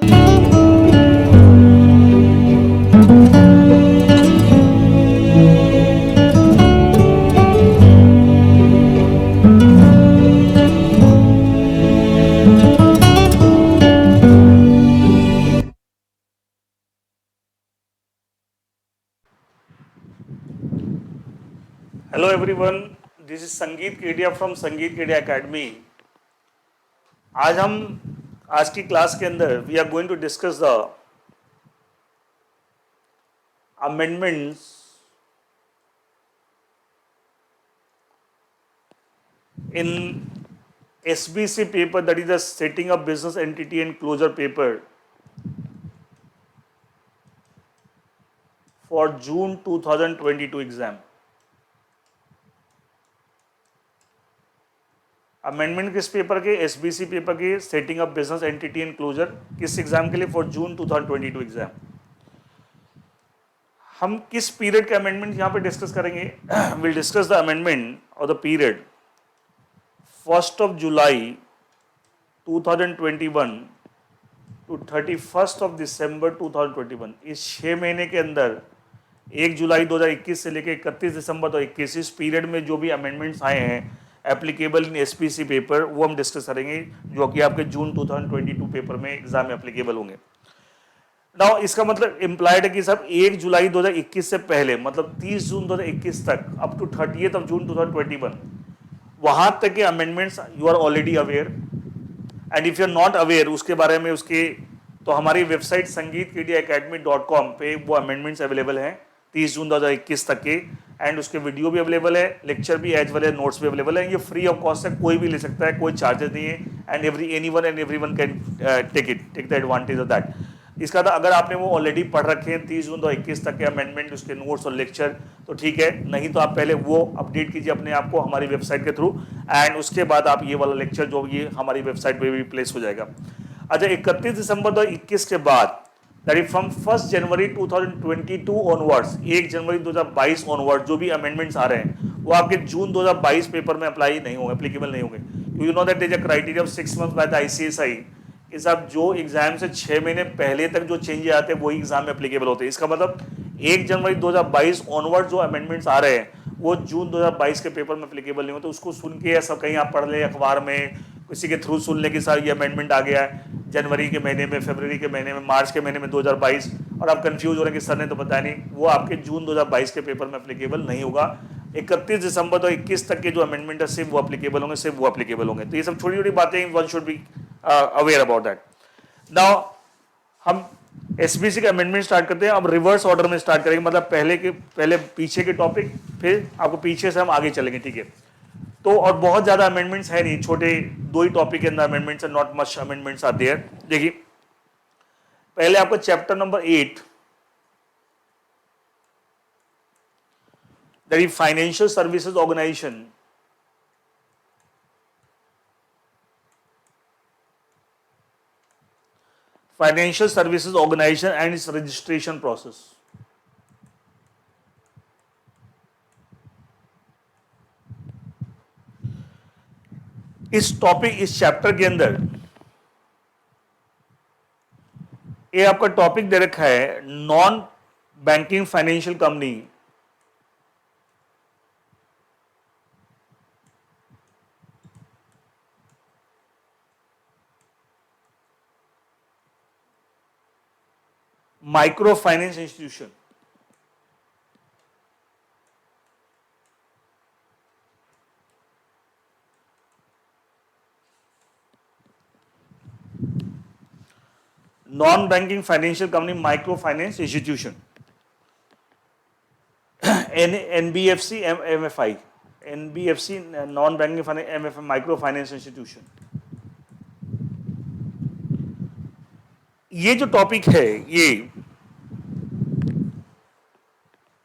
Hello everyone, this is Sangeet Kedia from Sangeet Kedia Academy. आज की class के अंदर we are going to discuss the amendments in SBC paper, that is the setting up business entity and closure paper for June 2022 exam. Amendment किस paper के? SBC paper के setting up business entity and closure, किस exam के लिए? For June 2022 exam. हम किस period के amendment यहां पे डिस्कस करेंगे? Will discuss the amendment of the period 1st of July 2021 to 31st of December 2021. इस 6 महीने के अंदर 1 जुलाई 2021 से लेकर 31 दिसंबर 2021 इस पीरियड में जो भी अमेंडमेंट्स आए हैं एप्लीकेबल इन SBC पेपर, वो हम डिस्कस करेंगे, जो कि आपके जून 2022 पेपर में एग्जाम में एप्लीकेबल होंगे. नाउ इसका मतलब इम्प्लाइड है कि साहब 1 जुलाई 2021 से पहले, मतलब 30 जून 2021 तक up to 30th of June 2021, वहां तक के amendments you are already aware. And if you are not aware उसके बारे में, उसके तो हमारी वेबसाइट sangeetkedia.academy.com पे वो अमेंडमेंट्स अवेलेबल हैं 30 जून 2021 तक के. एंड उसके वीडियो भी अवेलेबल है, लेक्चर भी एज वेल है, नोट्स भी अवेलेबल है. ये फ्री ऑफ कॉस्ट है, कोई भी ले सकता है, कोई चार्जेस नहीं है. And anyone and everyone can take the advantage of that. इसका था अगर आपने वो ऑलरेडी पढ़ रखे हैं 30 जून 2021 तक के अमेंडमेंट, उसके नोट्स और लेक्चर, तो ठीक है. नहीं तो आप पहले वो अपडेट कीजिए अपने आप को हमारी वेबसाइट के थ्रू, एंड उसके बाद आप ये वाला लेक्चर जो ये हमारी वेबसाइट पे भी प्लेस हो जाएगा. अच्छा, 31 दिसंबर 2021 के बाद, that is from 1 January 2022 onwards, 1 January 2022 onward जो भी अमेंडमेंट्स आ रहे हैं वो आपके जून 2022 पेपर में अप्लाई नहीं होंगे, एप्लीकेबल नहीं होंगे. You know that is a criteria of 6 months by the ICSI. इस आप जो एग्जाम से 6 महीने पहले तक जो चेंजेस आते हैं वही एग्जाम में एप्लीकेबल होते हैं. इसका मतलब 1 जनवरी 2022 ऑनवर्ड जो अमेंडमेंट्स आ रहे हैं वो जून 2022 के पेपर में एप्लीकेबल नहीं होते. उसको सुन के या सब कहीं आप पढ़ लें अखबार में, किसी के थ्रू सुन लें कि सर ये अमेंडमेंट आ गया है जनवरी के महीने में, फरवरी के महीने में, मार्च के महीने में 2022, और आप कंफ्यूज हो रहे हैं कि सर ने तो बताया नहीं, वो आपके जून 2022 के पेपर में एप्लीकेबल नहीं होगा. 31 दिसंबर 2021 तक के जो अमेंडमेंट है सिर्फ वो एप्लीकेबल होंगे, सिर्फ वो एप्लीकेबल होंगे. तो ये सब छोटी छोटी बातें, one should be aware about that. Now हम SBC का अमेंडमेंट स्टार्ट करते हैं. अब रिवर्स ऑर्डर में स्टार्ट करेंगे, मतलब पहले पीछे के टॉपिक, फिर आपको पीछे से हम आगे चलेंगे, ठीक है. तो और बहुत ज्यादा अमेंडमेंट्स है नहीं, छोटे 2 ही टॉपिक के अंदर अमेंडमेंट्स है, not much amendments are there. देखिए पहले आपको chapter number 8, that is financial services organisation, financial services organisation and its registration process. इस टॉपिक, इस चैप्टर के अंदर ये आपका टॉपिक दे रखा है non banking financial company, micro finance institution. Non banking financial company, micro finance institution, NBFC MFI, NBFC non banking finance, micro finance institution. ये जो टॉपिक है, ये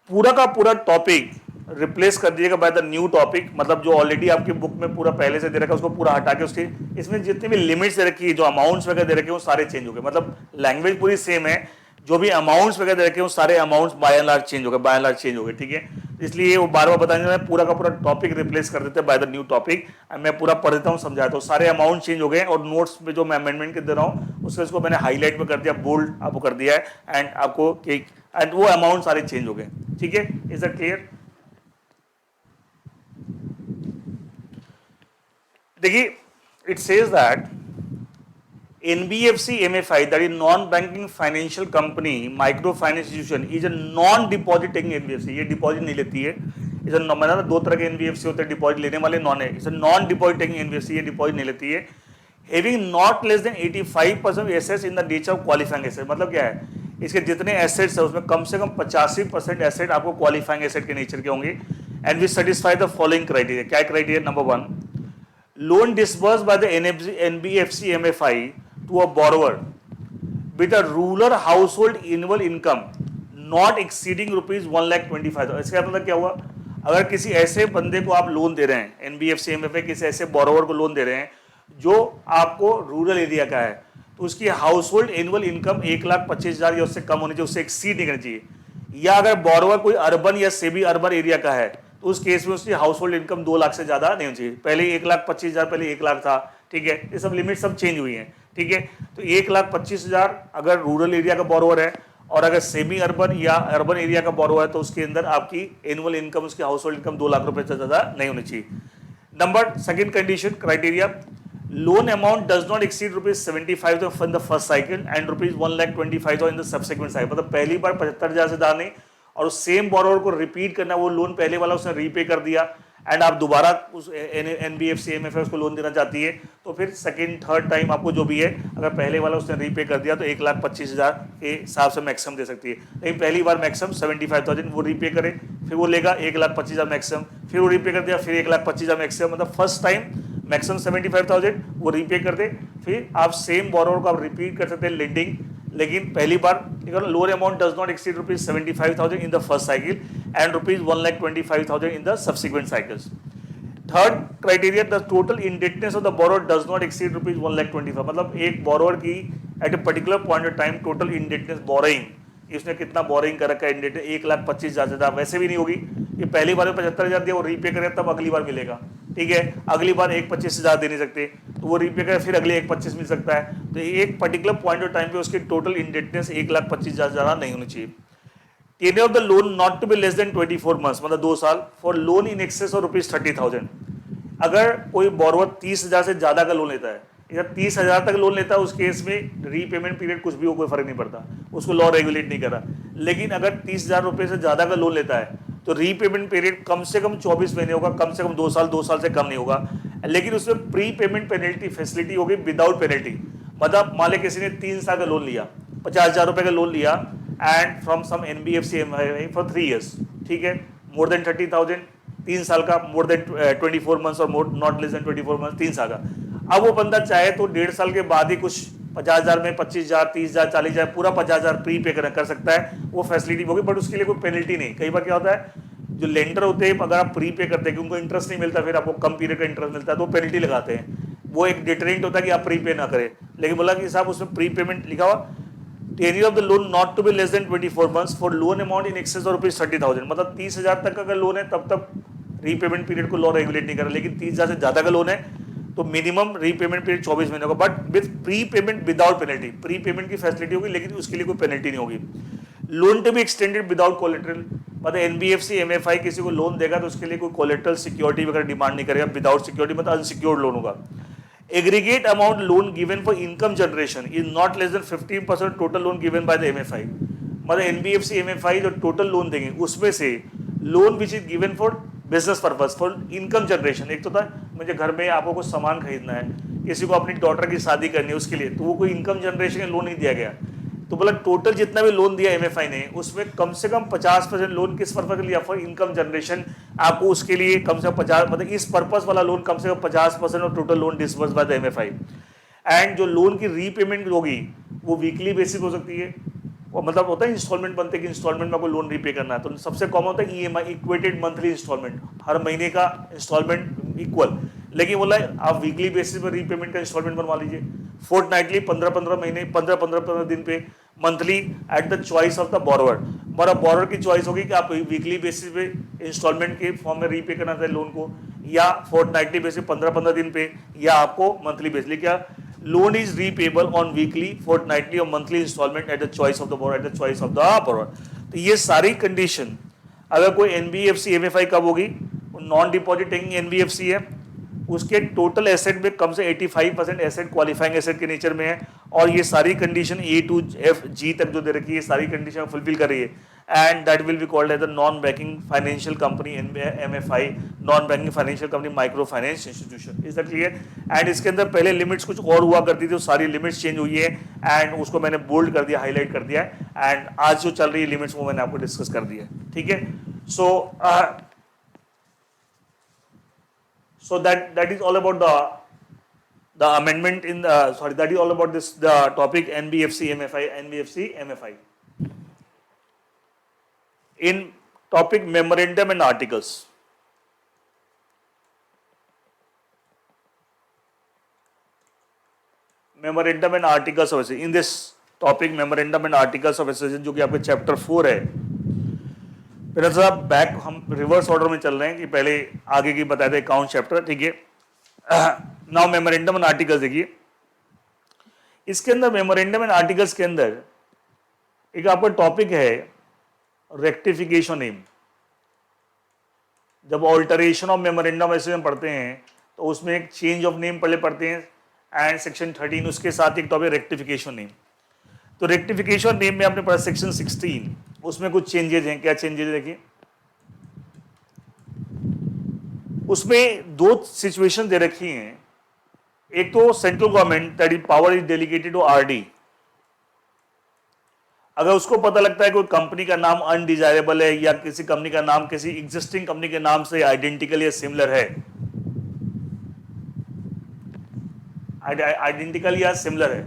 पूरा का पूरा टॉपिक रिप्लेस कर दिएगा बाय द न्यू टॉपिक, मतलब जो ऑलरेडी आपकी बुक में पूरा पहले से दे रखा है उसको पूरा हटा के उसके इसमें जितने भी लिमिट्स दे रखी है, जो अमाउंट्स वगैरह दे रखे हैं वो सारे चेंज हो गए. मतलब लैंग्वेज पूरी सेम है, जो भी अमाउंट्स वगैरह रखे हो सारे amounts by and large change हो गए, बाय एंड लार्ज चेंज हो गए, ठीक है। इसलिए वो बार बार बताने में पूरा का पूरा टॉपिक रिप्लेस कर देते हैं बाय द न्यू टॉपिक। मैं पूरा पढ़ देता हूँ, समझाता हूँ। सारे अमाउंट चेंज हो गए और नोट्स में जो मैं अमेंडमेंट कर दे रहा हूँ उसको मैंने हाईलाइट में कर दिया, बोल्ड आपको कर दिया है, एंड आपको एंड वो अमाउंट सारे चेंज हो गए, ठीक है। Is that clear? देखिए, it says that NBFC MFI, that is non-banking financial company, microfinance institution, is a non-deposit taking NBFC. ये डिपॉजिट नहीं लेती है। इसे मैंने दो तरह के NBFC होते हैं, डिपॉजिट लेने वाले, नॉन है। इसे नॉन डिपॉजिट टेकिंग NBFC, ये डिपॉजिट नहीं लेती है। Having not less than 85% assets in the nature of qualifying asset, मतलब क्या है, इसके जितने एसेट्स है उसमें कम से कम 85% एसेट आपको क्वालिफाइंग एसेट के नेचर के होंगे। And we satisfy the following criteria. क्या criteria? Number 1, loan disburse by the NBFC MFI to a borrower with a rural household annual income not exceeding rupees 1,25,000। इसका मतलब क्या हुआ? अगर किसी ऐसे बंदे को आप लोन दे रहे हैं, NBFC MFI किसी ऐसे बोरोवर को लोन दे रहे हैं जो आपको रूरल एरिया का है, तो उसकी हाउस होल्ड एनुअल इनकम 1,25,000 या उससे कम होनी चाहिए, उससे एक्सीड नहीं करनी चाहिए। या अगर बोरोवर कोई अर्बन या सेमी अर्बन एरिया का है तो उस केस में उसकी हाउस होल्ड इनकम 2 लाख से ज्यादा नहीं होनी चाहिए। पहले 1,25,000, पहले 1 लाख था, ठीक है। ये सब लिमिट सब चेंज हुई हैं, ठीक है। तो 1,25,000 अगर रूरल एरिया का बोरोवर है, और अगर सेमी अर्बन या अर्बन एरिया का बोरोवर है तो उसके अंदर आपकी एनुअल इनकम, उसकी हाउस होल्ड इनकम 2 लाख रुपए से ज्यादा नहीं होनी चाहिए। Number second condition criteria, loan amount does not exceed ₹75,000 in the first cycle and ₹1,25,000 in the subsequent cycle. मतलब पहली बार 75,000 से ज्यादा नहीं, और उस सेम बोरोवर को रिपीट करना, वो लोन पहले वाला उसने रीपे कर दिया एंड आप दोबारा उस NBFC MFI उसको लोन देना चाहती है, तो फिर सेकंड थर्ड टाइम आपको जो भी है, अगर पहले वाला उसने रीपे कर दिया तो 1,25,000 के हिसाब से मैक्सिमम दे सकती है। लेकिन पहली बार मैक्सिमम 75,000 वो रीपे करे, फिर वो लेगा 1,25,000 मैक्सिमम, फिर वो रीपे कर दिया, फिर 1,25,000 मैक्सिमम। मतलब फर्स्ट टाइम मैक्सिमम 75,000 वो रीपे कर दे, फिर आप सेम बोरोवर को आप रिपीट कर सकते हैं लेंडिंग। लेकिन पहली बार lower amount does not exceed ₹75,000 in the first cycle and ₹1,25,000 in the subsequent cycles. Third criteria, the total indebtedness of the borrower does not exceed ₹1,25,000। मतलब एक बोरोवर की at a particular point of time total indebtedness borrowing, इसने कितना boring कर रखा है indebtedness, 1,25,000 से ज्यादा वैसे भी नहीं होगी। ये पहली बार 75,000 दिया, वो रीपे करे तब अगली बार मिलेगा, ठीक है। अगली बार 1,25,000 से ज्यादा दे नहीं सकते, तो वो रीपे करे फिर अगले 1,25,000 मिल सकता है। तो एक पर्टिकुलर पॉइंट ऑफ टाइम पे उसकी टोटल इंडेटनेस 1,25,000 से ज्यादा नहीं होनी चाहिए। Tenure of the loan not to be less than 24 months, मतलब 2 साल, for loan in excess of ₹30,000। अगर कोई बोरोवर 30,000 से ज्यादा का लोन लेता है या 30,000 तक लोन लेता है, उस केस में रीपेमेंट पीरियड कुछ भी हो, कोई फर्क नहीं पड़ता, उसको लॉ रेगुलेट नहीं कर रहा। लेकिन अगर 30,000 रुपए से ज्यादा का लोन लेता है तो रीपेमेंट पीरियड कम से कम 24 महीने होगा, कम से कम 2 साल, 2 साल से कम नहीं होगा। लेकिन उसमें प्री पेमेंट पेनल्टी फैसिलिटी होगी विदाउट पेनल्टी। मतलब मान ले किसी ने 3 साल का लोन लिया, 50,000 रुपए का लोन लिया and from some NBFC MFI for 3 years, ठीक है, मोर देन 30,000, 3 साल का, मोर देन 24 मंथ्स और more not less than 24 months, 3 साल का। अब वो बंदा चाहे तो 1.5 साल के बाद ही कुछ 50,000 में 25,000, 30,000, 40,000 पूरा 50,000 प्री पे कर सकता है, वो फैसिलिटी होगी, बट उसके लिए कोई पेनल्टी नहीं। कई बार क्या होता है, जो लेंडर होते हैं अगर आप प्री पे करते हैं कि उनको इंटरेस्ट नहीं मिलता, फिर आपको कम पीरियड का इंटरेस्ट मिलता है तो वो पेनल्टी लगाते हैं, वो एक डिटरेंट होता है कि आप प्री पे ना करें। लेकिन बोला कि साहब उसमें प्री पेमेंट लिखा हुआ, tenure of the loan not to be less than 24 months for loan amount in excess of ₹30,000। मतलब 30,000 तक अगर लोन है तब तक रीपेमेंट पीरियड को लॉ रेगुलेट नहीं कर रहा। लेकिन 30,000 से ज्यादा का लोन है तो मिनिमम रीपेमेंट पीरियड 24 महीने होगा, but with prepayment without penalty. Prepayment की फैसिलिटी होगी लेकिन उसके लिए कोई पेनल्टी नहीं होगी। Loan to be extended without collateral, मतलब NBFC MFI किसी को लोन देगा तो उसके लिए कोई कोलेटरल सिक्योरिटी वगैरह डिमांड नहीं करेगा, विदाउट सिक्योरिटी, मतलब अनसिक्योर्ड लोन होगा। Aggregate amount loan given for income generation is not less than 15% total loan given by the MFI। मतलब NBFC MFI जो टोटल लोन देंगे उसमें से loan which is given for business purpose, for income generation. एक तो था मुझे घर में आपको कुछ सामान खरीदना है, किसी को अपनी डॉटर की शादी करनी है उसके लिए, तो वो कोई इनकम जनरेशन का लोन नहीं दिया गया। तो बोला टोटल जितना भी लोन दिया MFI ने उसमें कम से कम 50% लोन किस पर्पज के लिए, फॉर इनकम जनरेशन। आपको उसके लिए कम से कम 50, मतलब इस पर्पज वाला लोन कम से कम 50% of total loan disburse by the MFI। And जो लोन की रीपेमेंट होगी वो वीकली बेसिस हो सकती है, और मतलब होता है इंस्टॉलमेंट बनते कि इंस्टॉलमेंट में आपको लोन रीपे करना है, तो सबसे कॉमन होता है EMI, इक्वेटेड मंथली इंस्टॉलमेंट, हर महीने का इंस्टॉलमेंट इक्वल। लेकिन बोला आप वीकली बेसिस पर रीपेमेंट का इंस्टॉलमेंट बनवा लीजिए, फोर्टनाइटली 15-15 महीने, 15-15 दिन पे, monthly eight the choice of the borrower. हमारा बोरोवर की चॉइस होगी कि आप वीकली बेसिस पे इंस्टॉलमेंट के फॉर्म में रीपे करना चाहे लोन को, या फोर्टनाइटली बेसिस 15-15 दिन पे, या आपको मंथली बेसिस। क्या loan is repayable on weekly, fortnightly और monthly instalment at the choice of the borrower, at the choice of the borrower. तो ये सारी कंडीशन अगर कोई एनबीएफसी एमएफआई कब होगी, नॉन डिपॉजिटिंग एनबीएफसी है, उसके टोटल एसेट में कम से 85% एसेट क्वालिफाइंग एसेट के नेचर में है, और ये सारी कंडीशन ए टू एफ जी तक जो दे रखी है सारी कंडीशन फुलफिल कर रही है, and that will be called as the non banking financial company MFI, non banking financial company micro finance institution. Is that clear? And इसके अंदर पहले लिमिट्स कुछ और हुआ करती थी, सारी लिमिट्स चेंज हुई है, एंड उसको मैंने बोल्ड कर दिया, हाईलाइट कर दिया है, एंड आज जो चल रही है लिमिट्स वो मैंने आपको डिस्कस कर दिया है। ठीक है, so that is all about the amendment in the, sorry, that is all about this, the topic NBFC MFI. In topic memorandum and articles, memorandum and articles of association, in this topic memorandum and articles of association जो कि आपके chapter 4 है, पहले तो आप back हम reverse order में चल रहे हैं कि पहले आगे की बताए थे अकाउंट चैप्टर। ठीक है, नाउ मेमोरेंडम एंड आर्टिकल्स देखिए, इसके अंदर मेमोरेंडम एंड आर्टिकल्स के अंदर एक आपका टॉपिक है रेक्टिफिकेशन नेम। जब ऑल्टरेशन ऑफ मेमोरेंडम ऐसे हम पढ़ते हैं तो उसमें एक चेंज ऑफ नेम पहले पढ़ते हैं, एंड सेक्शन 13 उसके साथ एक टॉपिक रेक्टिफिकेशन नेम। तो रेक्टिफिकेशन नेम में आपने पढ़ा सेक्शन 16, उसमें कुछ चेंजेस हैं। क्या चेंजेस देखिए, उसमें दो सिचुएशन दे रखी हैं। एक तो central government that is power is delegated to RD, अगर उसको पता लगता है कोई कंपनी का नाम अनडिजायरेबल है या किसी कंपनी का नाम किसी एग्जिस्टिंग कंपनी के नाम से आइडेंटिकल या सिमिलर है, आइडेंटिकल या सिमिलर है,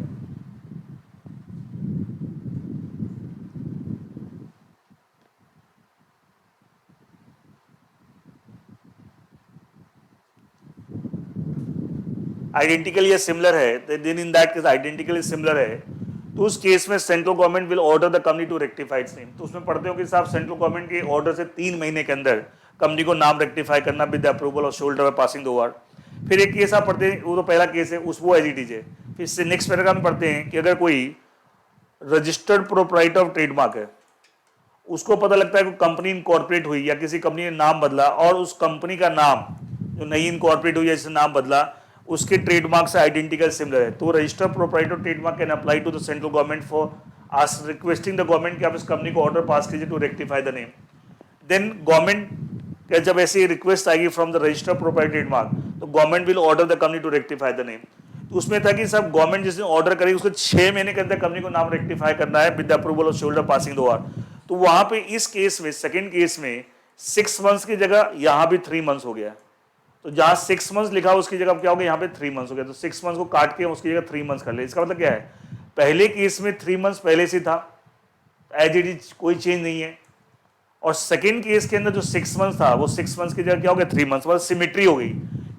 आइडेंटिकल या सिमिलर है, then in that case identical similar है, तो उस केस में central government will order the company to rectify its name. तो उसमें पढ़ते हो कि साहब सेंट्रल गवर्नमेंट के ऑर्डर से 3 महीने के अंदर कंपनी को नाम रेक्टिफाई करना with the approval off shoulder passing the over. फिर एक केस आप पढ़ते हैं, वो तो पहला केस है, उस वो एज इट इज है। फिर इससे नेक्स्ट पैराग्राफ में पढ़ते हैं कि अगर कोई रजिस्टर्ड प्रोप्राइटर ऑफ ट्रेडमार्क है, उसको पता लगता है कि कंपनी इनकॉर्पोरेट हुई या किसी कंपनी ने नाम बदला, और उस कंपनी का नाम जो नई इनकॉर्पोरेट हुई या जिसने नाम बदला उसके ट्रेडमार्क से आइडेंटिकल सिमिलर है, तो registered proprietor trademark can apply to the central government for ask requesting the government कि आप इस कंपनी को ऑर्डर पास कीजिए to rectify the name. Then government जब ऐसी रिक्वेस्ट आएगी from the registered proprietor trademark, तो government will order the company to rectify the name. तो उसमें था कि सब गवर्नमेंट जिसने ऑर्डर करेगी उसको 6 महीने के अंदर कंपनी को नाम रेक्टिफाई करना है with the approval off shoulder passing the over. तो वहां पे इस केस में सेकंड केस में 6 मंथ्स की जगह यहां भी 3 मंथ्स हो गया। तो जहां 6 मंथ्स लिखा उसकी जगह क्या हो गया, यहाँ पे 3 मंथ्स हो गया। तो 6 मंथ्स को काट के उसकी जगह 3 मंथ्स कर ले। इसका मतलब क्या है, पहले केस में 3 मंथ्स पहले से था, एज इट इज कोई चेंज नहीं है, और सेकंड केस के अंदर जो 6 मंथ्स था वो 6 मंथ्स की जगह क्या हो गया 3 मंथ्स, मतलब सिमेट्री हो गई।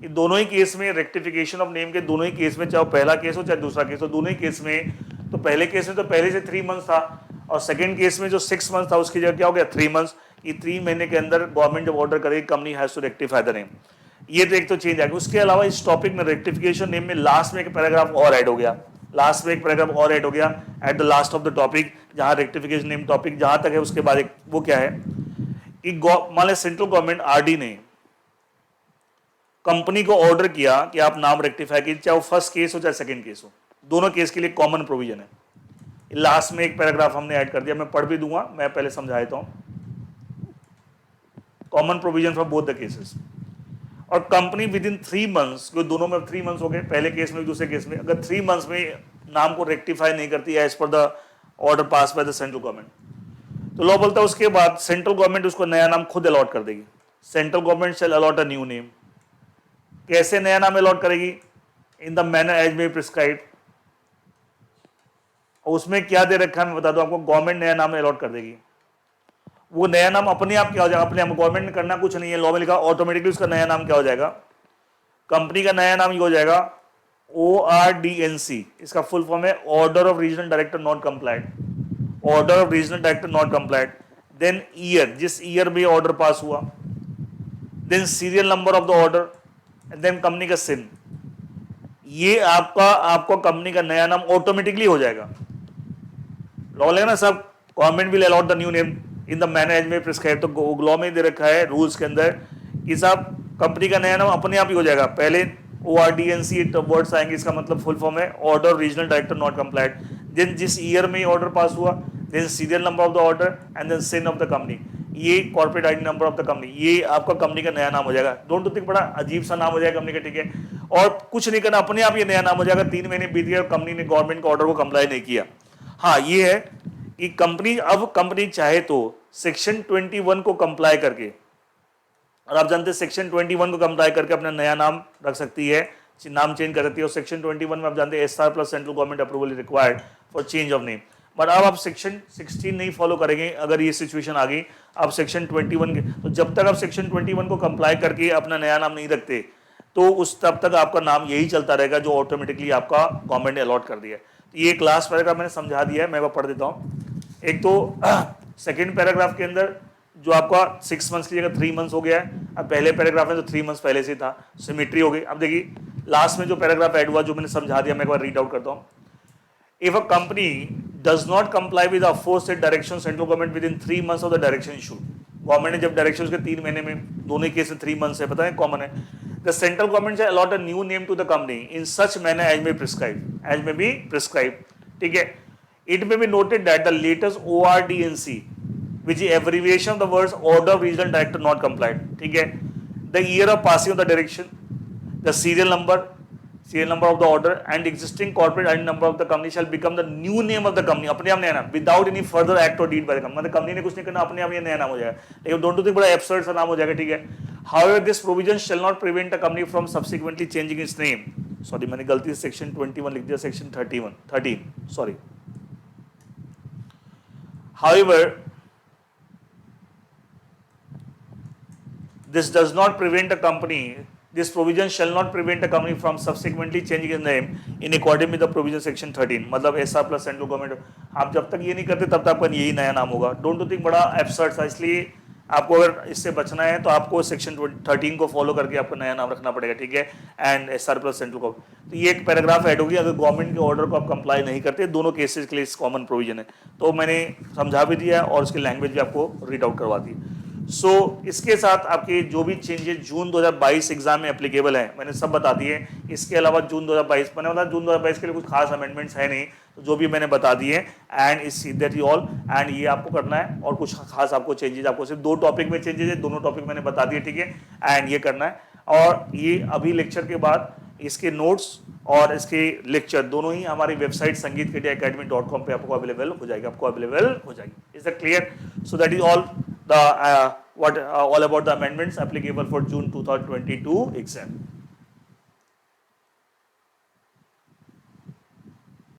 ये दोनों ही केस में रेक्टिफिकेशन ऑफ नेम के दोनों ही केस में, चाहे पहला केस हो चाहे दूसरा केस हो, दोनों ही केस में, तो पहले केस में तो पहले से 3 मंथ्स था, और सेकंड केस में जो 6 मंथ्स था उसकी जगह क्या हो गया 3 मंथ्स। ये 3 महीने के अंदर गवर्नमेंट जब ऑर्डर करेगी company has to rectify the name. ये तो एक तो चेंज आएगा। उसके अलावा इस टॉपिक में रेक्टिफिकेशन नेम में लास्ट में एक पैराग्राफ और ऐड हो गया, लास्ट में एक पैराग्राफ और ऐड हो गया at the last of the topic, जहां रेक्टिफिकेशन नेम टॉपिक जहां तक है उसके बाद एक वो क्या है कि मान लीजिए सेंट्रल गवर्नमेंट आरडी ने कंपनी को ऑर्डर किया कि आप नाम रेक्टिफाई कीजिए, चाहे वो फर्स्ट केस हो चाहे सेकंड केस हो, दोनों केस के लिए कॉमन प्रोविजन है। लास्ट में एक पैराग्राफ हमने ऐड कर दिया, मैं पढ़ भी दूंगा, मैं पहले समझा देता हूं। Common provision for both the cases. और कंपनी विद इन 3 मंथ्स, दोनों में 3 मंथ्स हो गए, पहले केस में दूसरे केस में, अगर 3 मंथ्स में नाम को रेक्टिफाई नहीं करती है as per the order pass by the central government, तो लॉ बोलता है उसके बाद सेंट्रल गवर्नमेंट उसको नया नाम खुद अलॉट कर देगी। Central government shall allot a new name. कैसे नया नाम अलॉट करेगी, in the manner as may prescribe. उसमें क्या दे रखा है मैं बता दूं आपको, गवर्नमेंट नया नाम अलॉट कर देगी। वो नया नाम अपने आप क्या हो जाएगा, अपने आप गवर्नमेंट ने करना कुछ नहीं है, लॉ में लिखा ऑटोमेटिकली उसका नया नाम क्या हो जाएगा, कंपनी का नया नाम ये हो जाएगा ORDNC। इसका फुल फॉर्म है order of regional director not complaint. Order of regional director not complied, then year, जिस ईयर में ऑर्डर पास हुआ, then serial number of the order, and then company का सिन। ये आपको कंपनी का नया नाम ऑटोमेटिकली हो जाएगा। लॉ लेना सब, government will allot the new name in the manner may prescribe. तो लॉ में दे रखा है रूल्स के अंदर कि साहब कंपनी का नया नाम अपने आप ही हो जाएगा। पहले ORDNC वर्ड्स आएंगे, इसका मतलब फुल फॉर्म है order regional director not complied, then जिस ईयर में ऑर्डर पास हुआ, then serial number of the order and then CIN of the company, ये corporate ID number of the company, ये आपका कंपनी का नया नाम हो जाएगा। डोंट यू थिंक बड़ा अजीब सा नाम हो जाएगा कंपनी का, ठीक है। और कुछ नहीं करना, अपने आप ये नया नाम हो जाएगा। 3 महीने बीत गए और कंपनी ने गवर्नमेंट के ऑर्डर को कंप्लाई नहीं किया। हाँ ये है कि कंपनी चाहे तो सेक्शन 21 को कंप्लाई करके, और आप जानते हैं सेक्शन 21 को कंप्लाई करके अपना नया नाम रख सकती है, नाम चेंज कर सकती है। और सेक्शन 21 में आप जानते हैं SR plus central government approval required for change of name. But अब आप सेक्शन 16 नहीं फॉलो करेंगे, अगर ये सिचुएशन आ गई, आप सेक्शन 21 के, तो जब तक आप सेक्शन 21 को कंप्लाई करके अपना नया नाम नहीं रखते, तो उस तब तक आपका नाम यही चलता रहेगा जो ऑटोमेटिकली आपका गवर्नमेंट ने अलॉट कर दिया है। तो ये क्लास पैराग्राफ मैंने समझा दिया है, मैं वो पढ़ देता हूँ। एक तो सेकेंड पैराग्राफ के अंदर जो आपका 6 मंथ्स की जगह 3 मंथ्स हो गया है। अब पहले पैराग्राफ में तो 3 मंथ्स पहले से था, सिमेट्री हो गई। अब देखिए लास्ट में जो पैराग्राफ ऐड हुआ, जो मैंने समझा दिया, मैं एक बार रीड आउट करता हूँ। If a company does not comply with aforesaid direction central government with in 3 months of the direction issue, government ने जब डायरेक्शन के 3 महीने में, दोनों केस में 3 मंथ्स है, पता है कॉमन है। The central government shall allot a new name to the company in such manner as may be prescribe, ठीक है। It may be noted that the latest ORDNC, which is abbreviation of the words Order of Regional Director Not Complied, ठीक है, the year of passing of the direction, the serial number of the order and existing corporate ID number of the company shall become the new name of the company, अपने आप नया नाम, without any further act or deed by the company, मतलब company ने कुछ नहीं करना, अपने आप ये नया नाम हो जाएगा। लेकिन डोंट यू थिंक बड़ा एब्सर्ड सा नाम हो जाएगा, ठीक है। However, this provision shall not prevent a company from subsequently changing its name. Sorry मैंने गलती से सेक्शन 21 लिख दिया, section 13, sorry. However, this does not prevent a company, this provision shall not prevent a company from subsequently changing its name in accordance with the provision section 13, मतलब SR plus central government, आप जब तक ये नहीं करते तब तक आपका यही नया नाम होगा। डोंट यू थिंक बड़ा एब्सर्ड था, इसलिए आपको अगर इससे बचना है तो आपको सेक्शन 13 को फॉलो करके आपको नया नाम रखना पड़ेगा, ठीक है। एंड SR प्लस सेंट्रल को, तो ये एक पैराग्राफ ऐड होगी। अगर गवर्नमेंट के ऑर्डर को आप कंप्लाई नहीं करते, दोनों केसेस के लिए कॉमन प्रोविजन है, तो मैंने समझा भी दिया और उसकी लैंग्वेज भी आपको रीड आउट करवा दी। सो इसके साथ आपके जो भी चेंजेस जून 2022 एग्जाम में एप्लीकेबल है मैंने सब बता दिए। इसके अलावा जून 2022 मैंने बताया, जून 2022 के लिए कुछ खास अमेंडमेंट्स है नहीं, तो जो भी मैंने बता दिए एंड इस दैट यू ऑल, एंड ये आपको करना है। और कुछ खास आपको चेंजेस, आपको सिर्फ 2 टॉपिक में चेंजेस है, दोनों टॉपिक मैंने बता दिए, ठीक है। एंड ये करना है, और ये अभी लेक्चर के बाद इसके नोट्स और इसके लेक्चर दोनों ही हमारी वेबसाइट sangeetkedia.academy.com पे आपको अवेलेबल हो जाएगी, is that clear? So that is all the all about the amendments applicable for June 2022 exam.